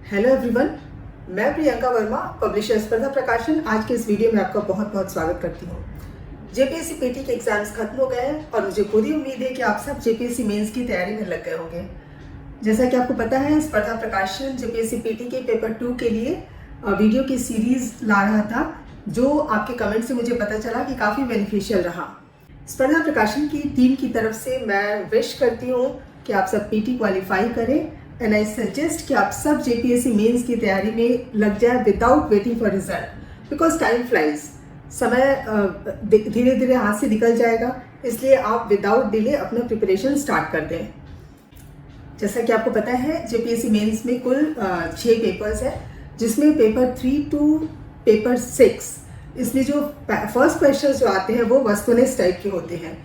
Hello everyone, मैं Priyanka Verma, publisher स्पर्धा प्रकाशन। आज के इस वीडियो में आपका बहुत बहुत स्वागत करती हूँ। जेपीएससी पीटी के एग्जाम्स खत्म हो गए हैं और मुझे पूरी उम्मीद है कि आप सब जेपीएससी मेंस की तैयारी में लग गए होंगे। जैसा कि आपको पता है, स्पर्धा प्रकाशन जेपीएससी पीटी के पेपर 2 के लिए वीडियो की सीरीज ला रहा था, जो आपके कमेंट से मुझे पता चला कि काफ़ी बेनिफिशियल रहा। स्पर्धा प्रकाशन की टीम की तरफ से मैं विश करती हूँ कि आप सब पीटी क्वालिफाई करें एंड आई सजेस्ट कि आप सब जेपीएससी मेंस की तैयारी में लग जाए without waiting for result, because time flies. समय धीरे धीरे हाथ से निकल जाएगा, इसलिए आप विदाउट डिले अपना प्रिपरेशन स्टार्ट कर दें। जैसा कि आपको पता है, जेपीएससी मेंस में कुल 6 पेपर्स है, जिसमें पेपर 3 टू पेपर 6, इसमें जो फर्स्ट क्वेश्चन जो आते हैं वो वस्तुनिष्ठ टाइप के होते हैं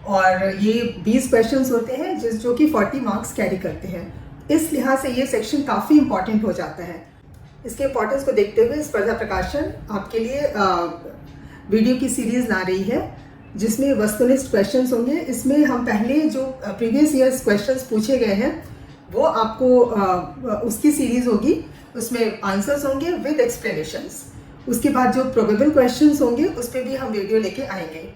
और ये 20 क्वेश्चंस होते हैं जो कि 40 मार्क्स कैरी करते हैं। इस लिहाज से ये सेक्शन काफ़ी इंपॉर्टेंट हो जाता है। इसके इंपॉर्टेंस को देखते हुए स्पर्धा प्रकाशन आपके लिए वीडियो की सीरीज ला रही है, जिसमें वस्तुनिष्ठ क्वेश्चंस होंगे। इसमें हम पहले जो प्रीवियस ईयर्स क्वेश्चंस पूछे गए हैं वो आपको उसकी सीरीज होगी, उसमें आंसर्स होंगे विद एक्सप्लेनेशंस। उसके बाद जो प्रोबेबल क्वेश्चंस होंगे उस पर भी हम वीडियो लेके आएंगे।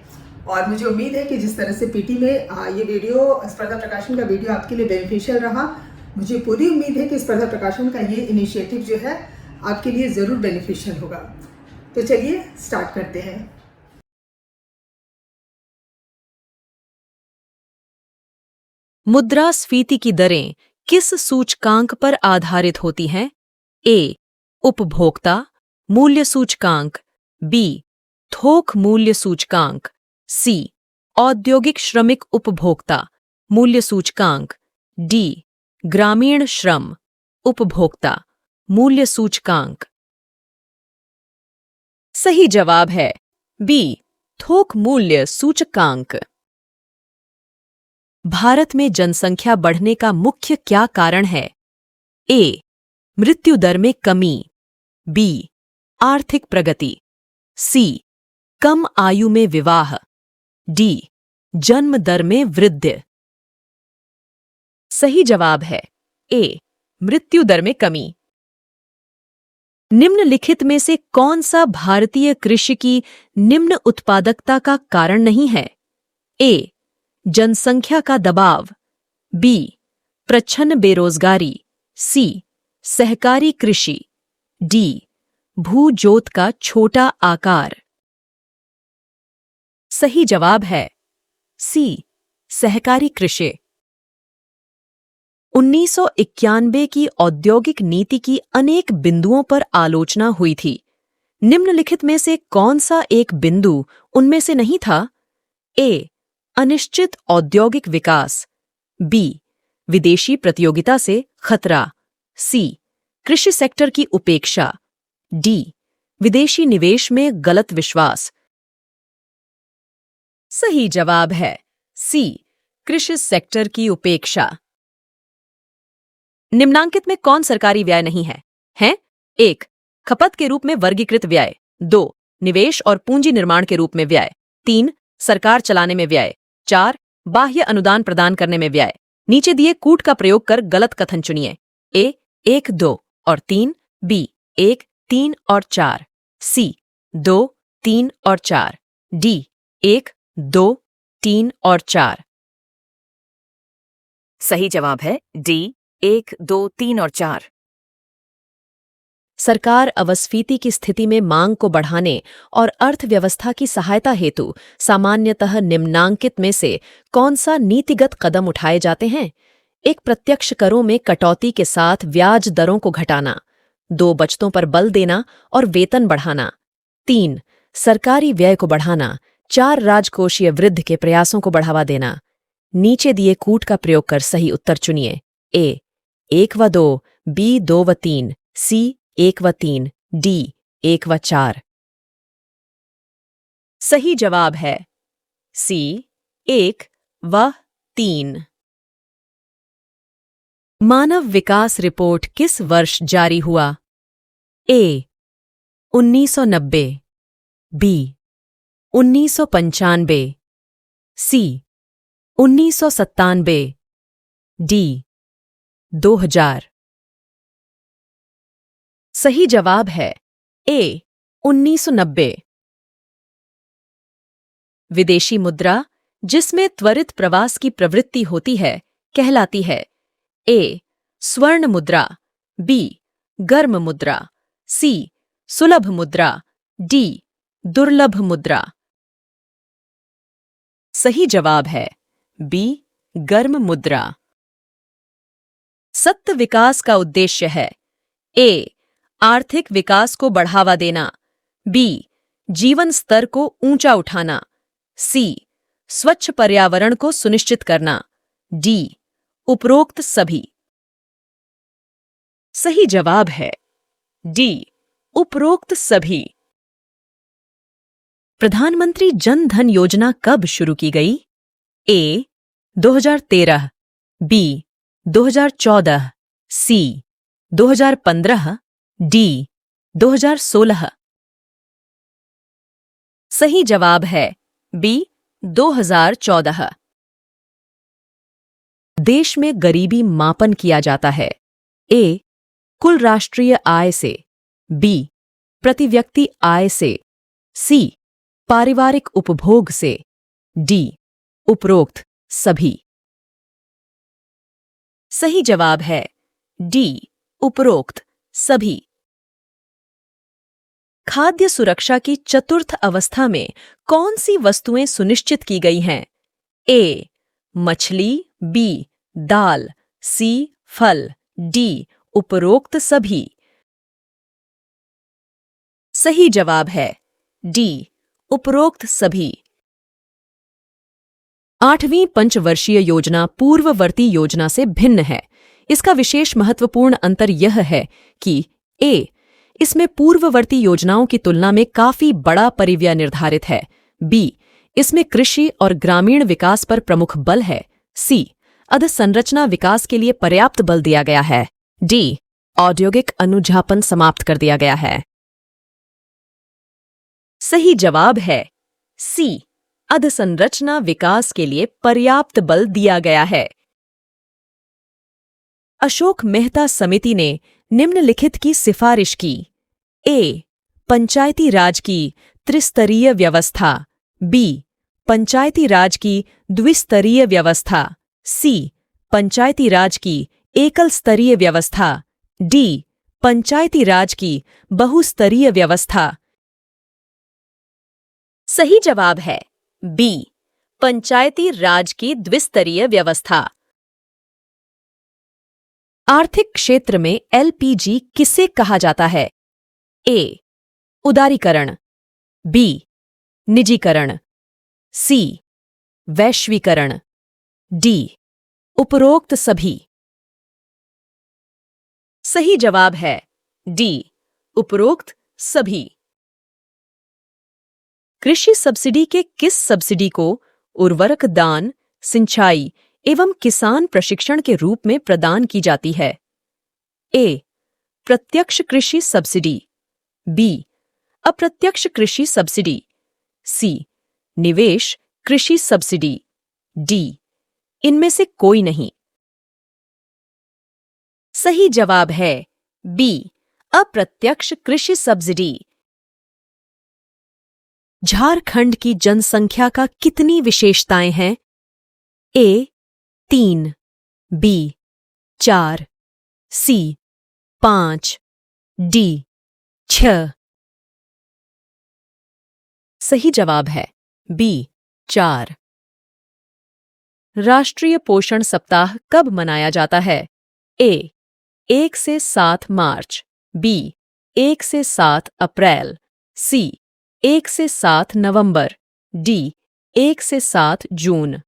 और मुझे उम्मीद है कि जिस तरह से पीटी में ये वीडियो, स्पर्धा प्रकाशन का वीडियो आपके लिए बेनिफिशियल रहा, मुझे पूरी उम्मीद है कि स्पर्धा प्रकाशन का ये इनिशिएटिव जो है आपके लिए ज़रूर बेनिफिशियल होगा। तो चलिए स्टार्ट करते हैं। मुद्रास्फीति की दरें किस सूचकांक पर आधारित होती हैं? ए. उपभोक्ता मूल्य सूचकांक, बी. थोक मूल्य सूचकांक, सी. औद्योगिक श्रमिक उपभोक्ता मूल्य सूचकांक, डी. ग्रामीण श्रम उपभोक्ता मूल्य सूचकांक। सही जवाब है बी. थोक मूल्य सूचकांक। भारत में जनसंख्या बढ़ने का मुख्य क्या कारण है? ए. मृत्यु दर में कमी, बी. आर्थिक प्रगति, सी. कम आयु में विवाह, डी. जन्म दर में वृद्धि। सही जवाब है ए. मृत्यु दर में कमी। निम्नलिखित में से कौन सा भारतीय कृषि की निम्न उत्पादकता का कारण नहीं है? ए. जनसंख्या का दबाव, बी. प्रच्छन्न बेरोजगारी, सी. सहकारी कृषि, डी. भू-जोत का छोटा आकार। सही जवाब है सी. सहकारी कृषि। 1991 की औद्योगिक नीति की अनेक बिंदुओं पर आलोचना हुई थी। निम्नलिखित में से कौन सा एक बिंदु उनमें से नहीं था? ए. अनिश्चित औद्योगिक विकास, बी. विदेशी प्रतियोगिता से खतरा, सी. कृषि सेक्टर की उपेक्षा, डी. विदेशी निवेश में गलत विश्वास। सही जवाब है सी. कृषि सेक्टर की उपेक्षा। निम्नांकित में कौन सरकारी व्यय नहीं है? हैं? 1. खपत के रूप में वर्गीकृत व्यय, 2. निवेश और पूंजी निर्माण के रूप में व्यय, 3. सरकार चलाने में व्यय, 4. बाह्य अनुदान प्रदान करने में व्यय। नीचे दिए कूट का प्रयोग कर गलत कथन चुनिए। ए. 1, 2 और 3, बी. 1, 3 और 4, सी. 2, 3 और 4, डी. 1, 2, 3 और 4। सही जवाब है डी. 1, 2, 3 और 4। सरकार अवस्फीति की स्थिति में मांग को बढ़ाने और अर्थव्यवस्था की सहायता हेतु सामान्यतः निम्नांकित में से कौन सा नीतिगत कदम उठाए जाते हैं? एक, प्रत्यक्ष करों में कटौती के साथ ब्याज दरों को घटाना, 2. बचतों पर बल देना और वेतन बढ़ाना, 3. सरकारी व्यय को बढ़ाना, 4. राजकोषीय वृद्धि के प्रयासों को बढ़ावा देना। नीचे दिए कूट का प्रयोग कर सही उत्तर चुनिए। ए. 1 व 2, बी. 2 व 3, सी. 1 व 3, डी. 1 व 4। सही जवाब है सी. 1 व 3। मानव विकास रिपोर्ट किस वर्ष जारी हुआ? ए. 1990, बी. 1995, सी. 1997, डी. 2000। सही जवाब है ए 1990। विदेशी मुद्रा जिसमें त्वरित प्रवास की प्रवृत्ति होती है कहलाती है ए स्वर्ण मुद्रा, बी गर्म मुद्रा, सी सुलभ मुद्रा, डी दुर्लभ मुद्रा। सही जवाब है बी गर्म मुद्रा। सतत विकास का उद्देश्य है ए आर्थिक विकास को बढ़ावा देना, बी जीवन स्तर को ऊंचा उठाना, सी स्वच्छ पर्यावरण को सुनिश्चित करना, डी उपरोक्त सभी। सही जवाब है डी उपरोक्त सभी। प्रधानमंत्री जन धन योजना कब शुरू की गई? ए 2013, बी 2014, सी 2015, डी 2016। सही जवाब है बी 2014। देश में गरीबी मापन किया जाता है ए कुल राष्ट्रीय आय से, बी प्रति व्यक्ति आय से, सी पारिवारिक उपभोग से, डी उपरोक्त सभी। सही जवाब है डी उपरोक्त सभी। खाद्य सुरक्षा की चतुर्थ अवस्था में कौन सी वस्तुएं सुनिश्चित की गई हैं? ए मछली, बी दाल, सी फल, डी उपरोक्त सभी। सही जवाब है डी उपरोक्त सभी। 8वीं पंचवर्षीय योजना पूर्ववर्ती योजना से भिन्न है। इसका विशेष महत्वपूर्ण अंतर यह है कि ए इसमें पूर्ववर्ती योजनाओं की तुलना में काफी बड़ा परिव्यय निर्धारित है, बी इसमें कृषि और ग्रामीण विकास पर प्रमुख बल है, सी अधसंरचना विकास के लिए पर्याप्त बल दिया गया है, डी औद्योगिक अनुझापन समाप्त कर दिया गया है। सही जवाब है सी अधसंरचना विकास के लिए पर्याप्त बल दिया गया है। अशोक मेहता समिति ने निम्नलिखित की सिफारिश की। ए पंचायती राज की त्रिस्तरीय व्यवस्था, बी पंचायती राज की द्विस्तरीय व्यवस्था, सी पंचायती राज की एकल स्तरीय व्यवस्था, डी पंचायती राज की बहुस्तरीय व्यवस्था। सही जवाब है बी पंचायती राज की द्विस्तरीय व्यवस्था। आर्थिक क्षेत्र में एलपीजी किसे कहा जाता है? ए उदारीकरण, बी निजीकरण, सी वैश्वीकरण, डी उपरोक्त सभी। सही जवाब है डी उपरोक्त सभी। कृषि सब्सिडी के किस सब्सिडी को उर्वरक दान, सिंचाई एवं किसान प्रशिक्षण के रूप में प्रदान की जाती है? ए प्रत्यक्ष कृषि सब्सिडी, बी अप्रत्यक्ष कृषि सब्सिडी, सी निवेश कृषि सब्सिडी, डी इनमें से कोई नहीं। सही जवाब है बी अप्रत्यक्ष कृषि सब्सिडी। झारखंड की जनसंख्या का कितनी विशेषताएं हैं? ए 3, बी 4, सी 5, डी 6। सही जवाब है बी 4। राष्ट्रीय पोषण सप्ताह कब मनाया जाता है? ए 1 से 7 मार्च, बी 1 से 7 अप्रैल, सी 1 से 7 नवंबर, डी 1 से 7 जून।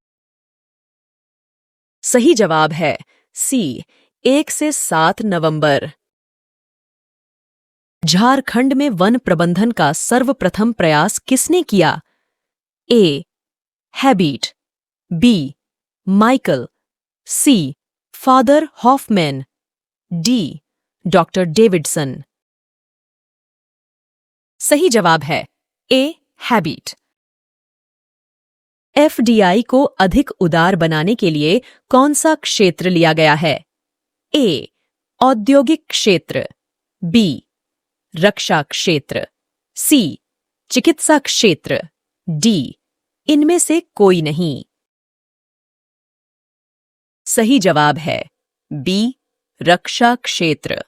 सही जवाब है सी 1 से 7 नवंबर। झारखंड में वन प्रबंधन का सर्वप्रथम प्रयास किसने किया? A habit, B Michael, C father Hoffman, D doctor Davidson. सही जवाब है ए हैबिट। एफडीआई को अधिक उदार बनाने के लिए कौन सा क्षेत्र लिया गया है? ए औद्योगिक क्षेत्र, बी रक्षा क्षेत्र, सी चिकित्सा क्षेत्र, डी इनमें से कोई नहीं। सही जवाब है बी रक्षा क्षेत्र।